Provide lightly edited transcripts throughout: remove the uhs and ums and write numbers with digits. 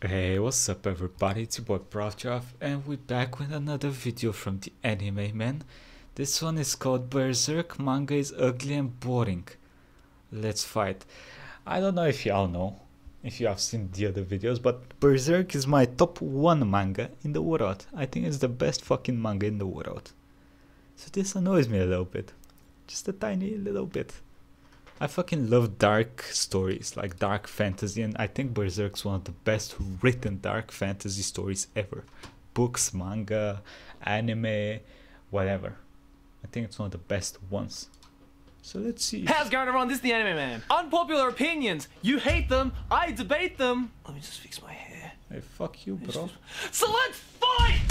Hey, what's up everybody, it's your boy Pravjov and we're back with another video from the anime man. This one is called Berserk. Manga is ugly and boring. Let's fight. I don't know if y'all know, if you have seen the other videos, but Berserk is my top 1 manga in the world. I think it's the best fucking manga in the world. So this annoys me a little bit. Just a tiny little bit. I fucking love dark stories, like dark fantasy, and I think Berserk's one of the best written dark fantasy stories ever. Books, manga, anime, whatever. I think it's one of the best ones. So let's see. How's it going, everyone? This is the Anime Man. Unpopular opinions. You hate them, I debate them. Let me just fix my hair. Hey, fuck you, bro. So let's fight!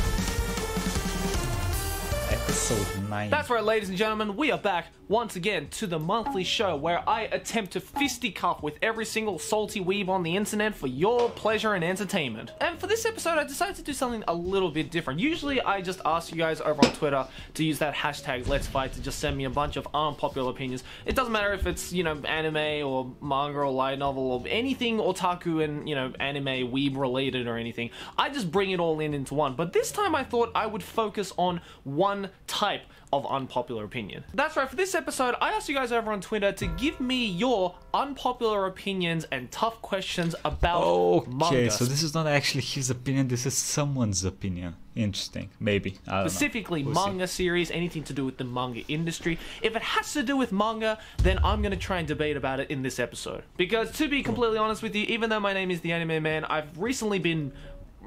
Episode 9. That's right, ladies and gentlemen, we are back once again to the monthly show where I attempt to fisticuff with every single salty weeb on the internet for your pleasure and entertainment. And for this episode, I decided to do something a little bit different. Usually, I just ask you guys over on Twitter to use that hashtag Let's Fight to just send me a bunch of unpopular opinions. It doesn't matter if it's, you know, anime or manga or light novel or anything otaku and, you know, anime weeb related or anything. I just bring it all into one. But this time I thought I would focus on one type of unpopular opinion. That's right, for this episode, I asked you guys over on Twitter to give me your unpopular opinions and tough questions about manga. Okay, so this is not actually his opinion, this is someone's opinion. Interesting, maybe. I don't know. Specifically, We'll manga see. series, anything to do with the manga industry. If it has to do with manga, then I'm going to try and debate about it in this episode. Because to be completely honest with you, even though my name is the Anime Man, I've recently been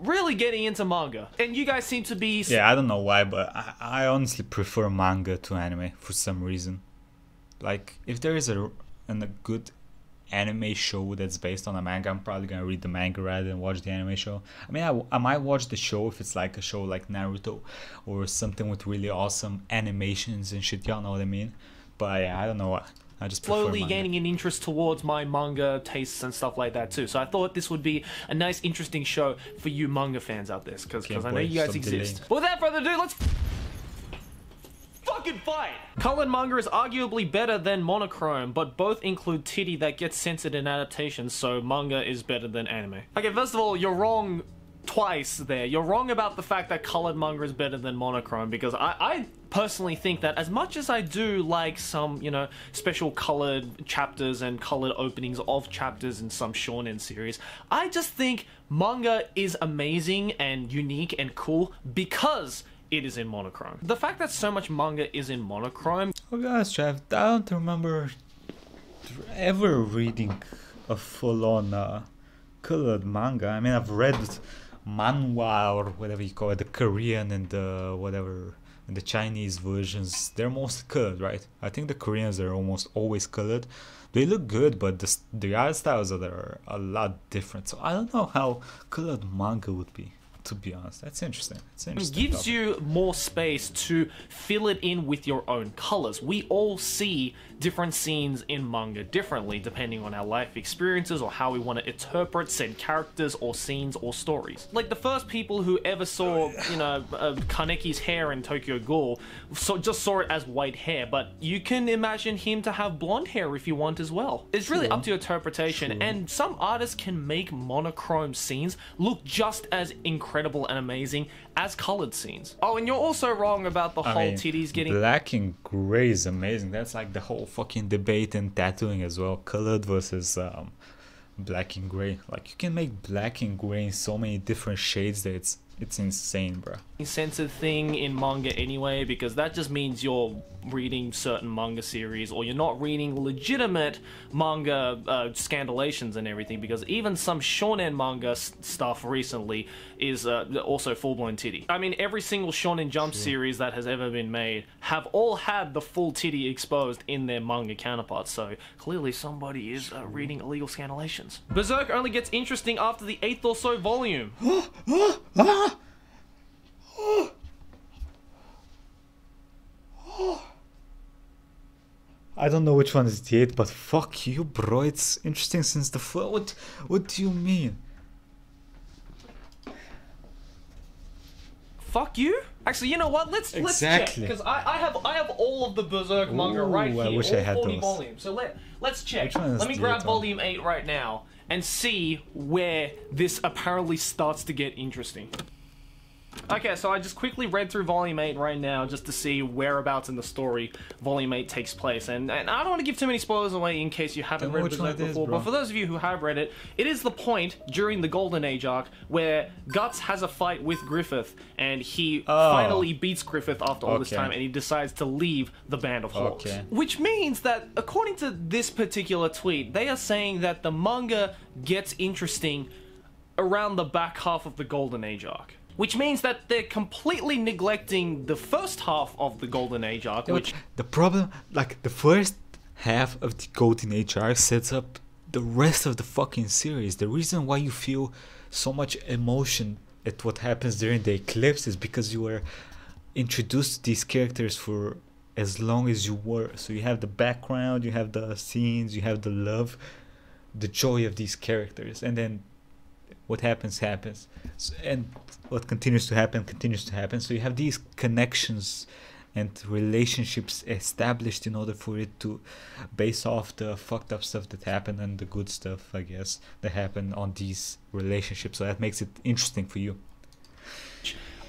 really getting into manga, and you guys seem to be... Yeah, I don't know why, but I honestly prefer manga to anime for some reason. Like, if there is a good anime show that's based on a manga, I'm probably gonna read the manga rather than watch the anime show. I mean, I might watch the show if it's like a show like Naruto or something with really awesome animations and shit, y'all know what I mean? But yeah, I don't know what. I just prefer slowly manga. gaining an interest towards my manga tastes and stuff like that too. So I thought this would be a nice, interesting show for you manga fans out there, because I know you guys exist. But without further ado, let's fucking fight! Colored manga is arguably better than monochrome, but both include titty that gets censored in adaptations, so manga is better than anime. Okay, first of all, you're wrong twice there. You're wrong about the fact that colored manga is better than monochrome, because I personally think that as much as I do like some, you know, special colored chapters and colored openings of chapters in some shonen series, I just think manga is amazing and unique and cool because it is in monochrome. The fact that so much manga is in monochrome... Oh gosh, Trav, I don't remember ever reading a full-on colored manga. I mean, I've read manhwa or whatever you call it, the Korean and the whatever, and the Chinese versions. They're mostly colored, right? I think the Koreans are almost always colored. They look good, but the art styles are a lot different. So I don't know how colored manga would be, to be honest. That's interesting. It's interesting. It gives you more space to fill it in with your own colors. We all see different scenes in manga differently depending on our life experiences or how we want to interpret said characters or scenes or stories. Like the first people who ever saw, you know, Kaneki's hair in Tokyo Ghoul just saw it as white hair, but you can imagine him to have blonde hair if you want as well. It's really up to your interpretation, and some artists can make monochrome scenes look just as incredible and amazing as colored scenes. Oh, and you're also wrong about the whole titties getting... Black and gray is amazing. That's like the whole fucking debate in tattooing as well. Colored versus black and gray. Like, you can make black and gray in so many different shades that it's insane, bro. Censored thing in manga anyway, because that just means you're reading certain manga series or you're not reading legitimate manga scandalations and everything, because even some shonen manga stuff recently is also full-blown titty. I mean, every single Shonen Jump series that has ever been made have all had the full titty exposed in their manga counterparts, so clearly somebody is reading illegal scandalations. Berserk only gets interesting after the 8th or so volume. I don't know which one is the 8th, but fuck you, bro. It's interesting since the 4th. What do you mean? Fuck you? Actually, you know what? Let's check, because I have all of the Berserk manga right here. I wish all I had 40 those. volumes. So let's check. Which one is Let me the grab 8th one? volume 8 right now, and see where this apparently starts to get interesting. Okay, so I just quickly read through Volume 8 right now just to see whereabouts in the story Volume 8 takes place. And I don't want to give too many spoilers away in case you haven't read Berserk before, but for those of you who have read it, it is the point during the Golden Age arc where Guts has a fight with Griffith, and he finally beats Griffith after all this time, and he decides to leave the Band of Hawks. Which means that, according to this particular tweet, they are saying that the manga gets interesting around the back half of the Golden Age arc. Which means that they're completely neglecting the first half of the Golden Age arc, which... The problem, like, the first half of the Golden Age arc sets up the rest of the fucking series. The reason why you feel so much emotion at what happens during the eclipse is because you were introduced to these characters for as long as you were. So you have the background, you have the scenes, you have the love, the joy of these characters, and then what happens. So, and what continues to happen. So you have these connections and relationships established in order for it to base off the fucked up stuff that happened and the good stuff, I guess, that happened on these relationships. So that makes it interesting for you.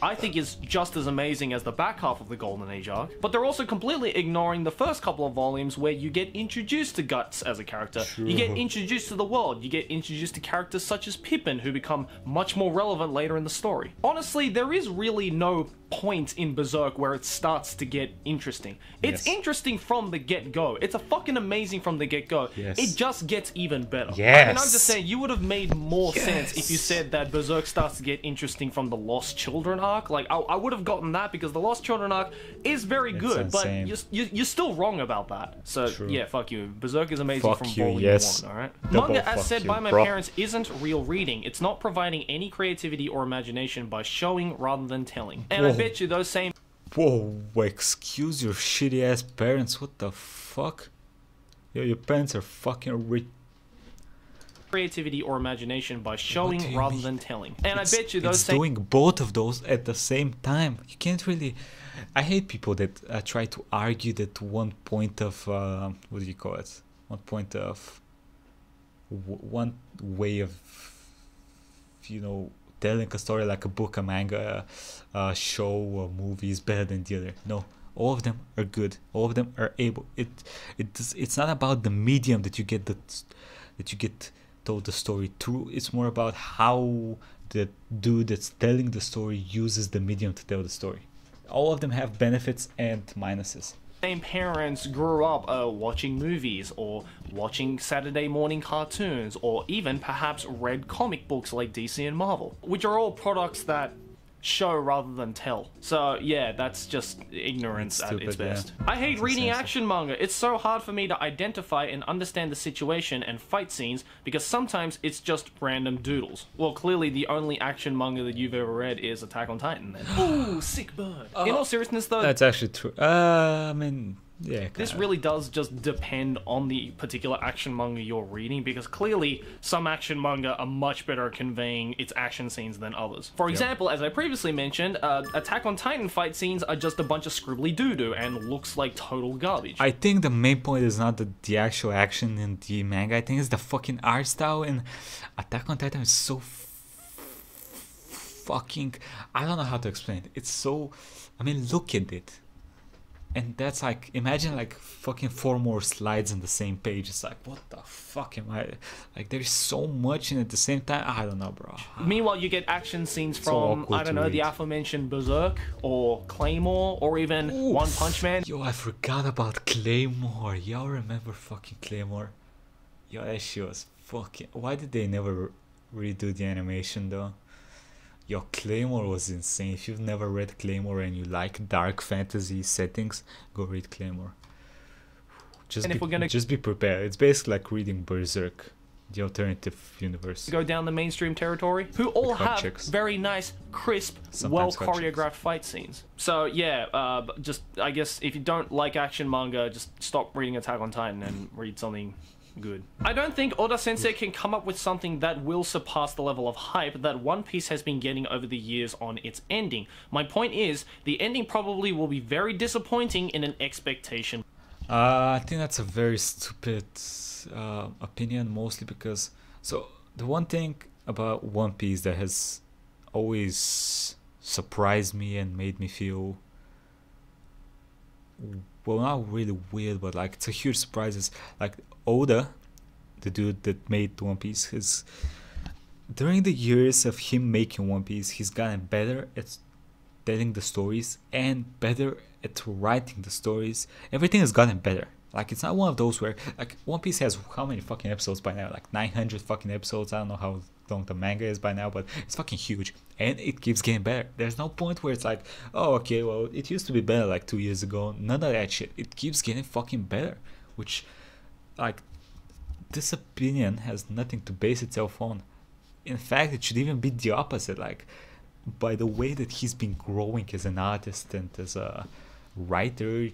I think is just as amazing as the back half of the Golden Age arc, but they're also completely ignoring the first couple of volumes where you get introduced to Guts as a character, you get introduced to the world, you get introduced to characters such as Pippin, who become much more relevant later in the story. Honestly, there is really no point in Berserk where it starts to get interesting. It's interesting from the get-go. It's a fucking amazing from the get-go. It just gets even better. And I'm just saying, you would have made more sense if you said that Berserk starts to get interesting from the Lost Children arc. Like, I would have gotten that because the Lost Children arc is very good, but you're still wrong about that. So, yeah, fuck you. Berserk is amazing from Volume 1, alright? Manga, as said by my parents, isn't real reading. It's not providing any creativity or imagination by showing rather than telling. And I bet you those same... Whoa, excuse your shitty ass parents, what the fuck? Yo, your parents are fucking creativity or imagination by showing rather than telling. And I bet you those same... doing both of those at the same time. You can't really... I hate people that try to argue that one point of... what do you call it? One point of... one way of... you know... telling a story like a book, a manga, a show, a movie is better than the other. No, all of them are good. All of them are able. It's not about the medium that you get told the story through. It's more about how the dude that's telling the story uses the medium to tell the story. All of them have benefits and minuses. Same parents grew up watching movies or watching Saturday morning cartoons or even perhaps read comic books like DC and Marvel, which are all products that show rather than tell. So yeah, that's just ignorance at its best. I hate reading action manga. It's so hard for me to identify and understand the situation and fight scenes because sometimes it's just random doodles. Well, clearly the only action manga that you've ever read is Attack on Titan then. Ooh, sick bird. In all seriousness though... That's actually true. I mean... yeah, this really does just depend on the particular action manga you're reading, because clearly some action manga are much better at conveying its action scenes than others. For example, as I previously mentioned, Attack on Titan fight scenes are just a bunch of scribbly doo-doo and looks like total garbage. I think the main point is not the actual action in the manga. I think it's the fucking art style, and Attack on Titan is so fucking... I don't know how to explain it. It's so... I mean, look at it. And that's like, imagine like fucking 4 more slides on the same page. It's like, what the fuck am I... Like, there's so much in at the same time. I don't know, bro. Meanwhile, you get action scenes from, I don't know, the aforementioned Berserk, or Claymore, or even One Punch Man. Yo, I forgot about Claymore. Y'all remember fucking Claymore? Yo, that shit was fucking... Why did they never redo the animation, though? Yo, Claymore was insane. If you've never read Claymore and you like dark fantasy settings, go read Claymore. Just be prepared. It's basically like reading Berserk, the alternative universe. Go down the mainstream territory, who all have very nice, crisp, well choreographed fight scenes. So yeah, just I guess if you don't like action manga, just stop reading Attack on Titan and read something good. I don't think Oda Sensei can come up with something that will surpass the level of hype that One Piece has been getting over the years on its ending. My point is, the ending probably will be very disappointing in an expectation. I think that's a very stupid opinion, mostly because So the one thing about One Piece that has always surprised me and made me feel, well, not really weird, but like it's a huge surprise, is like Oda, the dude that made One Piece, his during the years of him making One Piece, he's gotten better at telling the stories and better at writing the stories. Everything has gotten better. Like, it's not one of those where, like, One Piece has how many fucking episodes by now? Like 900 fucking episodes. I don't know how long the manga is by now, but it's fucking huge, and it keeps getting better. There's no point where it's like, oh, okay, well, it used to be better like 2 years ago. None of that shit. It keeps getting fucking better, which, like, this opinion has nothing to base itself on. In fact, it should even be the opposite. Like, by the way that he's been growing as an artist and as a writer, you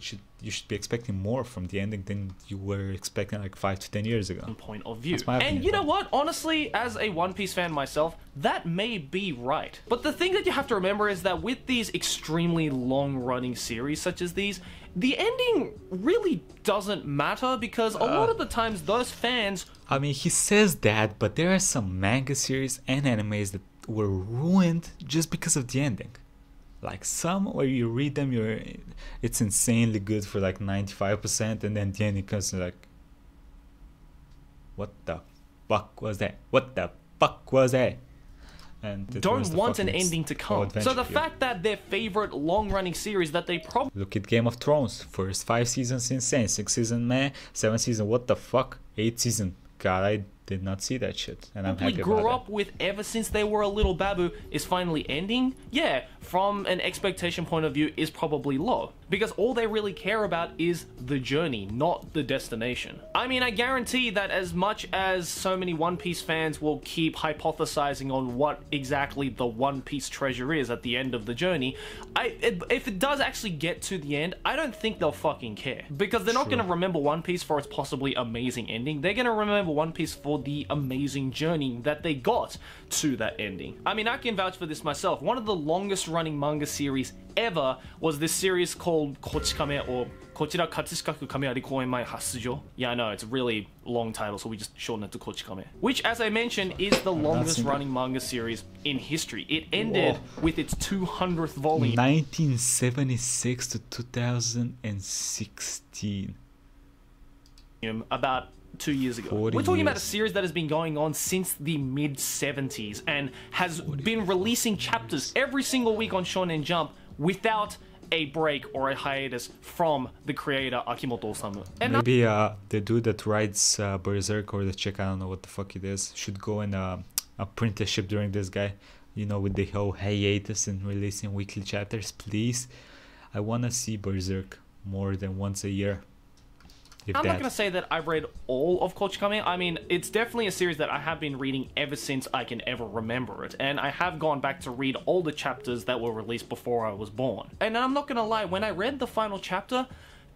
should be expecting more from the ending than you were expecting like 5 to 10 years ago. Point of view. That's my opinion, and you know what? Honestly, as a One Piece fan myself, that may be right. But the thing that you have to remember is that with these extremely long-running series such as these, the ending really doesn't matter, because a lot of the times those fans... I mean, he says that, but there are some manga series and animes that were ruined just because of the ending. Like, some where you read them, it's insanely good for like 95%, and then the ending comes to like, what the fuck was that? What the fuck was that? And don't want an ending to come. So the fact that their favorite long-running series that they probably... Look at Game of Thrones. First 5 seasons insane, 6 season meh, 7 season what the fuck, 8 season. God, I did not see that shit, and I'm happy about grew it. up with ever since they were a little babu is finally ending. Yeah, from an expectation point of view, is probably low, because all they really care about is the journey, not the destination. I mean, I guarantee that as much as so many One Piece fans will keep hypothesizing on what exactly the One Piece treasure is at the end of the journey, if it does actually get to the end, I don't think they'll fucking care, because they're not going to remember One Piece for its possibly amazing ending. They're going to remember One Piece for the amazing journey that they got to that ending. I mean, I can vouch for this myself. One of the longest running manga series ever was this series called Kochikame, or Kochira Katsushikaku Kameari Koenmai Hasujo. Yeah, I know, it's a really long title, so we just shorten it to Kochikame. Which, as I mentioned, is the longest running manga series in history. It ended with its 200th volume. 1976 to 2016. About 2 years ago. We're talking about a series that has been going on since the mid-70s and has been releasing chapters every single week on Shonen Jump without a break or a hiatus from the creator Akimoto Osamu. And maybe the dude that writes Berserk, or the chick, I don't know what the fuck it is, should go in a apprenticeship during this guy, you know, with the whole hiatus and releasing weekly chapters. Please, I want to see Berserk more than once a year. I'm not going to say that I've read all of Kochikame. I mean, it's definitely a series that I have been reading ever since I can ever remember it. And I have gone back to read all the chapters that were released before I was born. And I'm not going to lie, when I read the final chapter,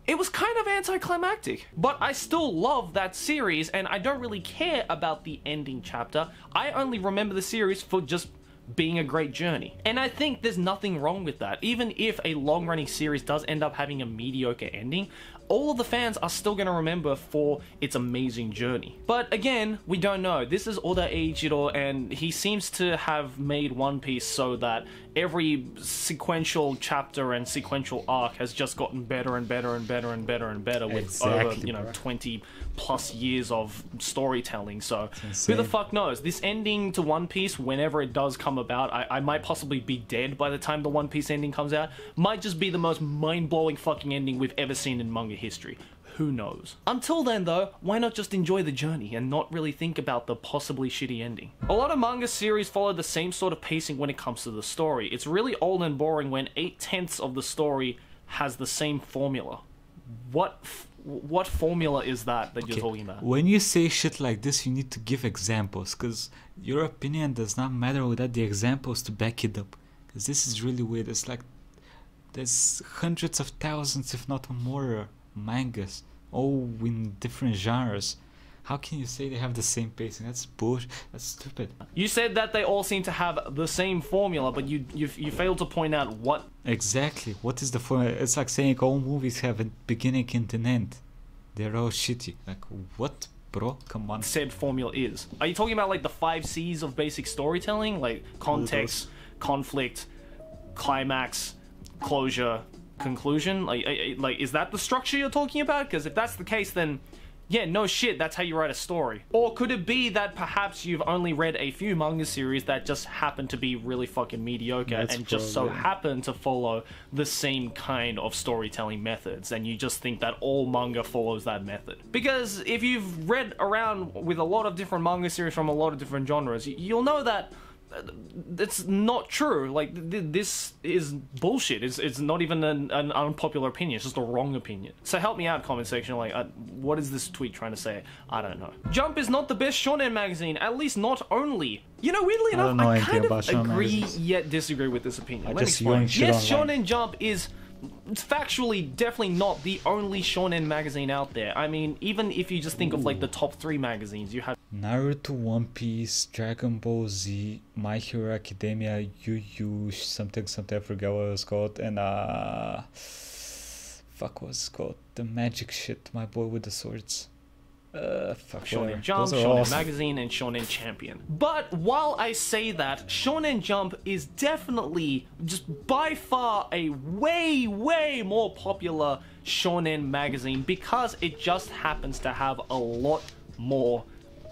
it was kind of anticlimactic. But I still love that series, and I don't really care about the ending chapter. I only remember the series for just being a great journey. And I think there's nothing wrong with that. Even if a long-running series does end up having a mediocre ending, all of the fans are still going to remember for its amazing journey. But again, we don't know. This is Oda Eiichiro, and he seems to have made One Piece so that every sequential chapter and sequential arc has just gotten better and better and better and better and better with over, you know, 20 plus years of storytelling. So who the fuck knows? This ending to One Piece, whenever it does come about, I might possibly be dead by the time the One Piece ending comes out, might just be the most mind-blowing fucking ending we've ever seen in manga history. Who knows? Until then though, why not just enjoy the journey and not really think about the possibly shitty ending? A lot of manga series follow the same sort of pacing when it comes to the story. It's really old and boring when 8/10 of the story has the same formula. What formula is that you're talking about? When you say shit like this, you need to give examples, because your opinion does not matter without the examples to back it up. Because this is really weird. It's like there's hundreds of thousands, if not more, mangas, all in different genres. How can you say they have the same pacing? That's bullshit. That's stupid. You said that they all seem to have the same formula, but you failed to point out what... Exactly. What is the formula? It's like saying all movies have a beginning and an end. They're all shitty. Like, what bro. Come on. said formula is. Are you talking about like the 5 C's of basic storytelling? Like context, conflict, climax, closure, conclusion? Like is that the structure you're talking about? Because if that's the case, then yeah, no shit, that's how you write a story. Or could it be that perhaps you've only read a few manga series that just happen to be really fucking mediocre and just so happen to follow the same kind of storytelling methods, and you just think that all manga follows that method? Because if you've read around with a lot of different manga series from a lot of different genres, you'll know that it's not true. Like this is bullshit. It's not even an unpopular opinion. It's just a wrong opinion. So help me out, comment section. Like, what is this tweet trying to say? I don't know. Jump is not the best shonen magazine. At least not only. You know, weirdly enough, I kind of agree yet disagree with this opinion. Let me explain. Yes, Shonen Jump is factually definitely not the only shonen magazine out there. I mean, even if you just think of like the top 3 magazines, you have Naruto, One Piece, Dragon Ball Z, My Hero Academia, Yu Yu, something, I forgot what it was called, and fuck, what's it called? The magic shit, my boy with the swords. Fuck, Shonen Jump, Shonen Magazine, and Shonen Champion. But while I say that, Shonen Jump is definitely, just by far, a way more popular shonen magazine because it just happens to have a lot more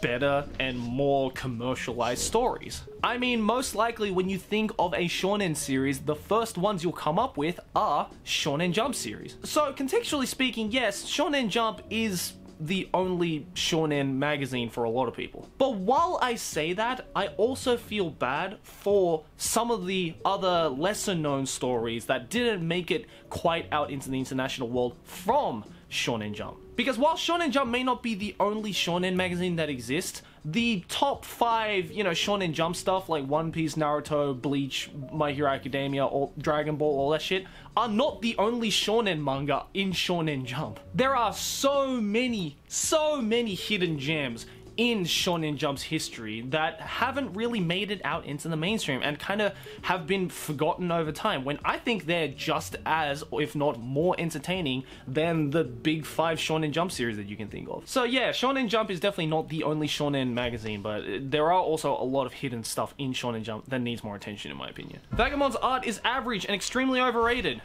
better and more commercialized stories. I mean, most likely when you think of a shonen series, the first ones you'll come up with are Shonen Jump series. So contextually speaking, yes, Shonen Jump is the only shonen magazine for a lot of people. But while I say that, I also feel bad for some of the other lesser known stories that didn't make it quite out into the international world from Shonen Jump. Because while Shonen Jump may not be the only shonen magazine that exists, the top 5, you know, Shonen Jump stuff like One Piece, Naruto, Bleach, My Hero Academia, or Dragon Ball, all that shit, are not the only shonen manga in Shonen Jump. There are so many hidden gems in Shonen Jump's history that haven't really made it out into the mainstream and kind of have been forgotten over time, when I think they're just as, if not more entertaining than the big 5 Shonen Jump series that you can think of. So yeah, Shonen Jump is definitely not the only shonen magazine, but there are also a lot of hidden stuff in Shonen Jump that needs more attention in my opinion. Vagabond's art is average and extremely overrated.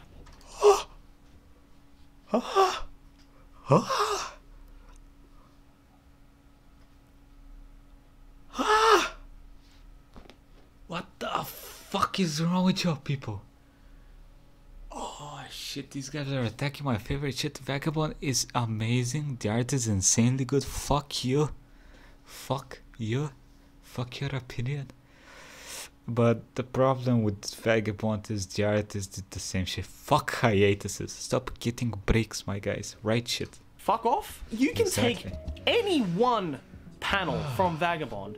What the fuck is wrong with you people? Oh shit, these guys are attacking my favorite shit. Vagabond is amazing. The art is insanely good. Fuck you. Fuck you. Fuck your opinion. But the problem with Vagabond is the artist did the same shit. Fuck hiatuses. Stop getting breaks, my guys. Write shit. Fuck off. You can take any one panel from Vagabond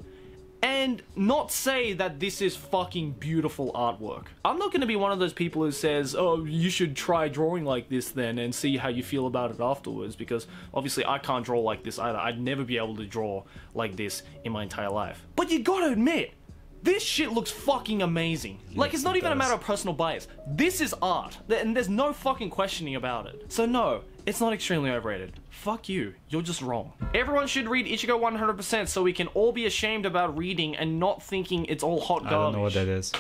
and not say that this is fucking beautiful artwork. I'm not going to be one of those people who says, oh, you should try drawing like this then and see how you feel about it afterwards, because obviously I can't draw like this either. I'd never be able to draw like this in my entire life. But you gotta admit, this shit looks fucking amazing. Yes, like, it's not even a matter of personal bias. This is art, and there's no fucking questioning about it. So no, it's not extremely overrated. Fuck you, you're just wrong. Everyone should read Ichigo 100% so we can all be ashamed about reading and not thinking it's all hot garbage. I don't know what that is.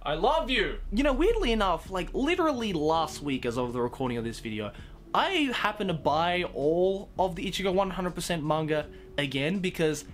I love you! You know, weirdly enough, like literally last week as of the recording of this video, I happened to buy all of the Ichigo 100% manga again because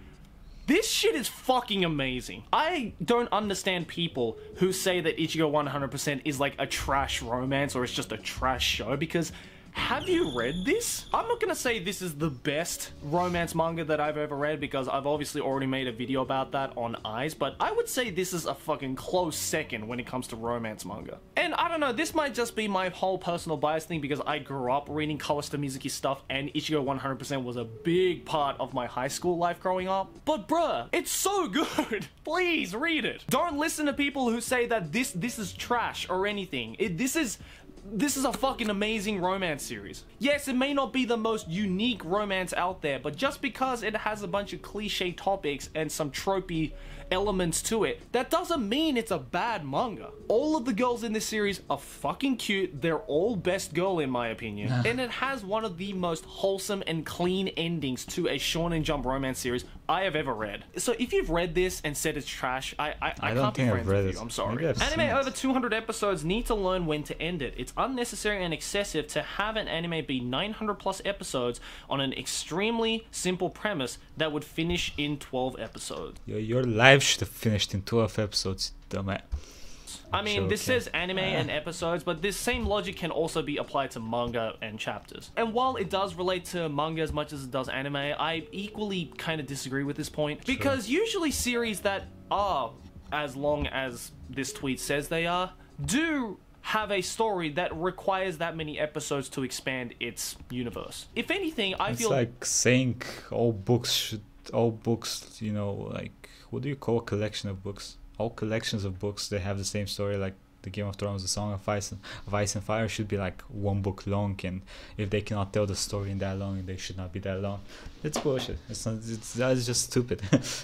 this shit is fucking amazing. I don't understand people who say that Ichigo 100% is like a trash romance or it's just a trash show, because have you read this? I'm not gonna say this is the best romance manga that I've ever read because I've obviously already made a video about that on Eyes, but I would say this is a fucking close second when it comes to romance manga. And I don't know, this might just be my whole personal bias thing because I grew up reading Kawashita Mizuki stuff and Ichigo 100% was a big part of my high school life growing up. But bruh, it's so good! Please read it! Don't listen to people who say that this is trash or anything. This is This is a fucking amazing romance series. Yes, it may not be the most unique romance out there, but just because it has a bunch of cliche topics and some tropey elements to it, that doesn't mean it's a bad manga. All of the girls in this series are fucking cute. They're all best girl in my opinion. And it has one of the most wholesome and clean endings to a Shonen Jump romance series I have ever read. So if you've read this and said it's trash, I can't be friends with you. I'm sorry. Anime over 200 episodes need to learn when to end it. It's unnecessary and excessive to have an anime be 900 plus episodes on an extremely simple premise that would finish in 12 episodes. Your life should have finished in 12 episodes, dumbass. I mean, this says anime and episodes, but this same logic can also be applied to manga and chapters. And while it does relate to manga as much as it does anime, I equally kind of disagree with this point. Because usually series that are as long as this tweet says they are, do have a story that requires that many episodes to expand its universe. If anything, I feel... It's like saying all books, you know, like, what do you call a collection of books? All collections of books, they have the same story, like the Game of Thrones, the Song of Ice and Fire should be like one book long, and if they cannot tell the story in that long, they should not be that long. It's bullshit. That's just stupid.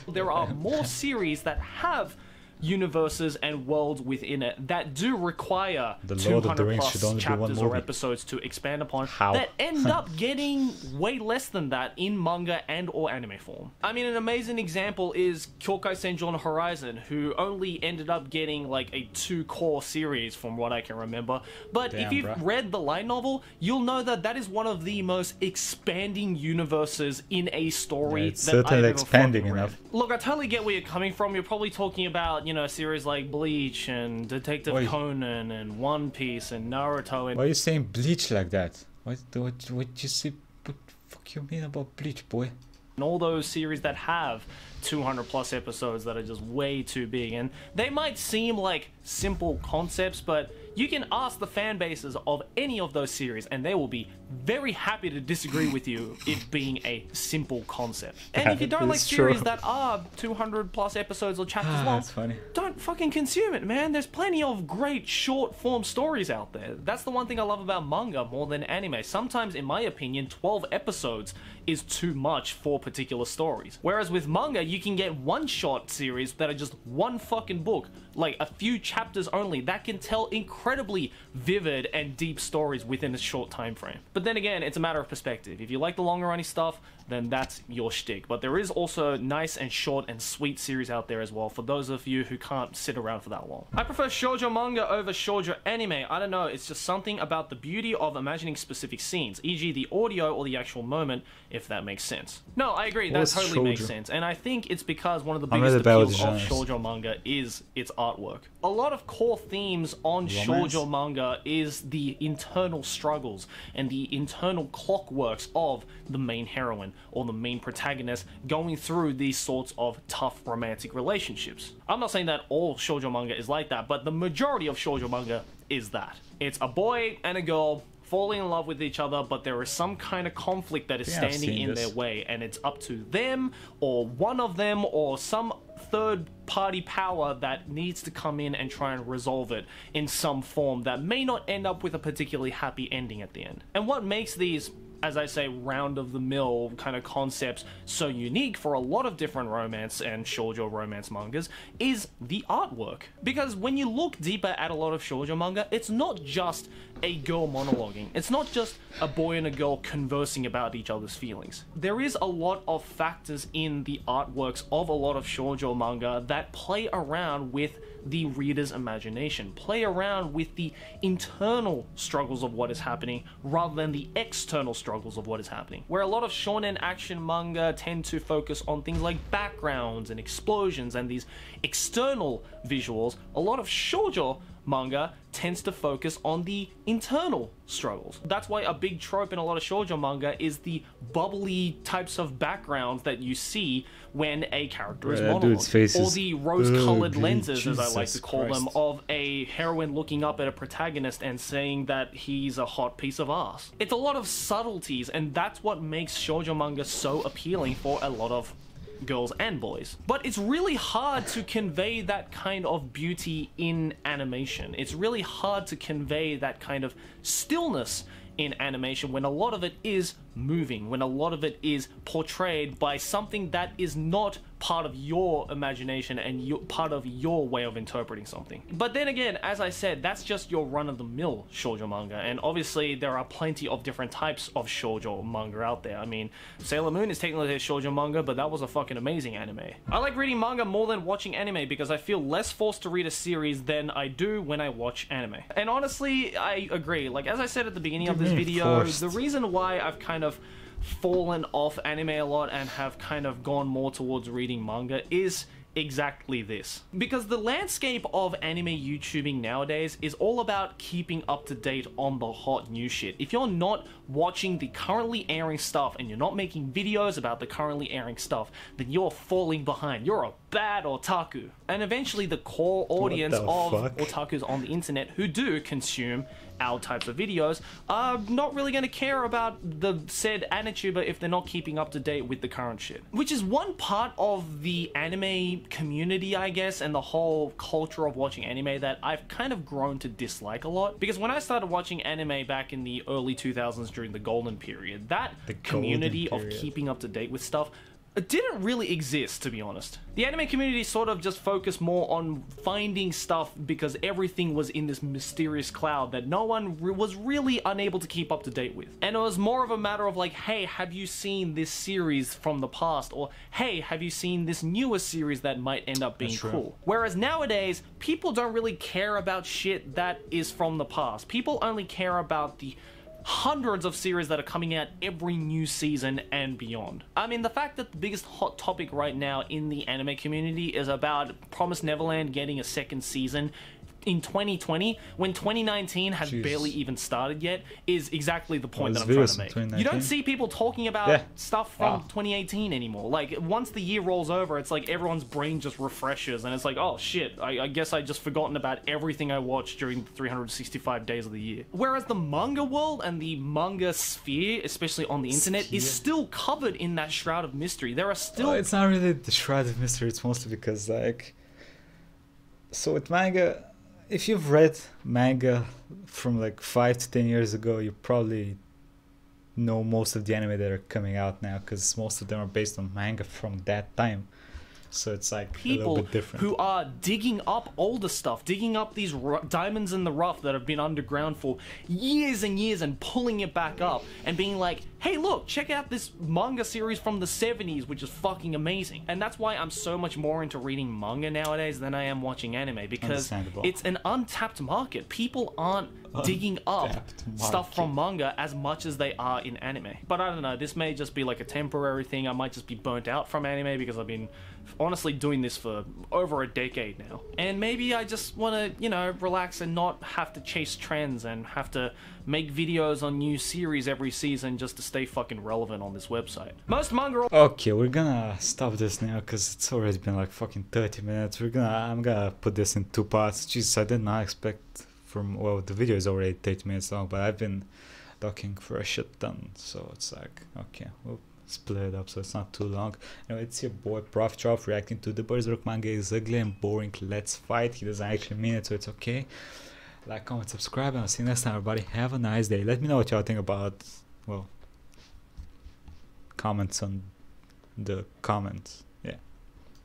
There are more series that have universes and worlds within it that do require the Lord of the 200 Rings plus should only be one chapters or movie. episodes to expand upon. How? That end up getting way less than that in manga and or anime form. I mean, an amazing example is Kyokai Senjou no Horizon, who only ended up getting like a 2-core series from what I can remember. But if you've read the light novel, you'll know that that is one of the most expanding universes in a story It's that I've certainly ever expanding fucking read. enough. Look, I totally get where you're coming from. You're probably talking about, you know, series like Bleach and Detective Conan and One Piece and Naruto. And why are you saying Bleach like that? What you say? What the fuck you mean about Bleach, boy? and all those series that have 200 plus episodes that are just way too big. And they might seem like simple concepts, but you can ask the fan bases of any of those series and they will be very happy to disagree with you, it being a simple concept. And if you don't like series that are 200 plus episodes or chapters long, that's funny. don't fucking consume it, man. There's plenty of great short form stories out there. That's the one thing I love about manga more than anime. Sometimes, in my opinion, 12 episodes is too much for particular stories. Whereas with manga, you can get one-shot series that are just one fucking book, like a few chapters only, that can tell incredibly vivid and deep stories within a short time frame. But then again, it's a matter of perspective. If you like the longer running stuff, then that's your shtick. But there is also nice and short and sweet series out there as well for those of you who can't sit around for that long. I prefer shoujo manga over shoujo anime. I don't know, it's just something about the beauty of imagining specific scenes, e.g. the audio or the actual moment, if that makes sense. No, I agree, that totally makes sense. And I think it's because one of the biggest appeals of shoujo manga is its artwork. A lot of core themes on shoujo manga is the internal struggles and the internal clockworks of the main heroine or the main protagonist going through these sorts of tough romantic relationships. I'm not saying that all shoujo manga is like that, but the majority of shoujo manga is that. It's a boy and a girl falling in love with each other, but there is some kind of conflict that is standing in their way, and it's up to them or one of them or some third party power that needs to come in and try and resolve it in some form that may not end up with a particularly happy ending at the end. And what makes these, as I say, round-of-the-mill kind of concepts so unique for a lot of different romance and shoujo romance mangas is the artwork. Because when you look deeper at a lot of shoujo manga, it's not just a girl monologuing. It's not just a boy and a girl conversing about each other's feelings. There is a lot of factors in the artworks of a lot of shoujo manga that play around with the reader's imagination, play around with the internal struggles of what is happening rather than the external struggles of what is happening. Where a lot of shonen action manga tend to focus on things like backgrounds and explosions and these external visuals, a lot of shoujo manga tends to focus on the internal struggles. That's why a big trope in a lot of shoujo manga is the bubbly types of backgrounds that you see when a character is monologuing, or the rose-colored lenses, as I like to call them, of a heroine looking up at a protagonist and saying that he's a hot piece of ass. It's a lot of subtleties, and that's what makes shoujo manga so appealing for a lot of girls and boys. But it's really hard to convey that kind of beauty in animation. It's really hard to convey that kind of stillness in animation when a lot of it is moving, when a lot of it is portrayed by something that is not part of your imagination and part of your way of interpreting something. But then again, as I said, that's just your run-of-the-mill shoujo manga, and obviously there are plenty of different types of shoujo manga out there. I mean, Sailor Moon is technically a shoujo manga, but that was a fucking amazing anime. I like reading manga more than watching anime because I feel less forced to read a series than I do when I watch anime. And honestly, I agree. Like, as I said at the beginning of this video, the reason why I've kind of fallen off anime a lot and have kind of gone more towards reading manga is exactly this. Because the landscape of anime YouTubing nowadays is all about keeping up to date on the hot new shit. If you're not watching the currently airing stuff and you're not making videos about the currently airing stuff, then you're falling behind. You're a bad otaku. And eventually the core audience of otakus on the internet who do consume our types of videos are not really going to care about the said AniTuber if they're not keeping up to date with the current shit. Which is one part of the anime community, I guess, and the whole culture of watching anime that I've kind of grown to dislike a lot. Because when I started watching anime back in the early 2000s during the golden period, that community of keeping up to date with stuff didn't really exist, to be honest. The anime community sort of just focused more on finding stuff because everything was in this mysterious cloud that no one was really unable to keep up to date with. And it was more of a matter of like, hey, have you seen this series from the past? Or, hey, have you seen this newer series that might end up being cool? Whereas nowadays, people don't really care about shit that is from the past. People only care about the hundreds of series that are coming out every new season and beyond. I mean, the fact that the biggest hot topic right now in the anime community is about Promised Neverland getting a second season in 2020, when 2019 has barely even started yet, is exactly the point that I'm trying to make. You don't see people talking about stuff from 2018 anymore. Like, once the year rolls over, it's like everyone's brain just refreshes, and it's like, oh shit, I guess I just forgotten about everything I watched during the 365 days of the year. Whereas the manga world and the manga sphere, especially on the internet, is still covered in that shroud of mystery. There are still... it's not really the shroud of mystery, it's mostly because, like... So with manga... If you've read manga from like 5 to 10 years ago, you probably know most of the anime that are coming out now, because most of them are based on manga from that time. So it's like people a little bit different. Who are digging up older stuff, digging up these diamonds in the rough that have been underground for years and years and pulling it back up and being like, hey look, check out this manga series from the 70s, which is fucking amazing. And that's why I'm so much more into reading manga nowadays than I am watching anime, because it's an untapped market. People aren't digging up stuff from manga as much as they are in anime. But I don't know, this may just be like a temporary thing. I might just be burnt out from anime because I've been honestly doing this for over a decade now. And maybe I just want to, you know, relax and not have to chase trends and have to make videos on new series every season just to stay fucking relevant on this website. Most manga... Okay, we're gonna stop this now because it's already been like fucking 30 minutes. I'm gonna put this in 2 parts. Jesus, I did not expect well, the video is already 30 minutes long, but I've been talking for a shit ton, so it's like, okay, we'll split it up so it's not too long. Anyway, it's your boy Profchop reacting to the Berserk manga is ugly and boring. Let's fight. He doesn't actually mean it, so it's okay. Like, comment, subscribe, and I'll see you next time, everybody. Have a nice day. Let me know what y'all think about, well, comments on the comments.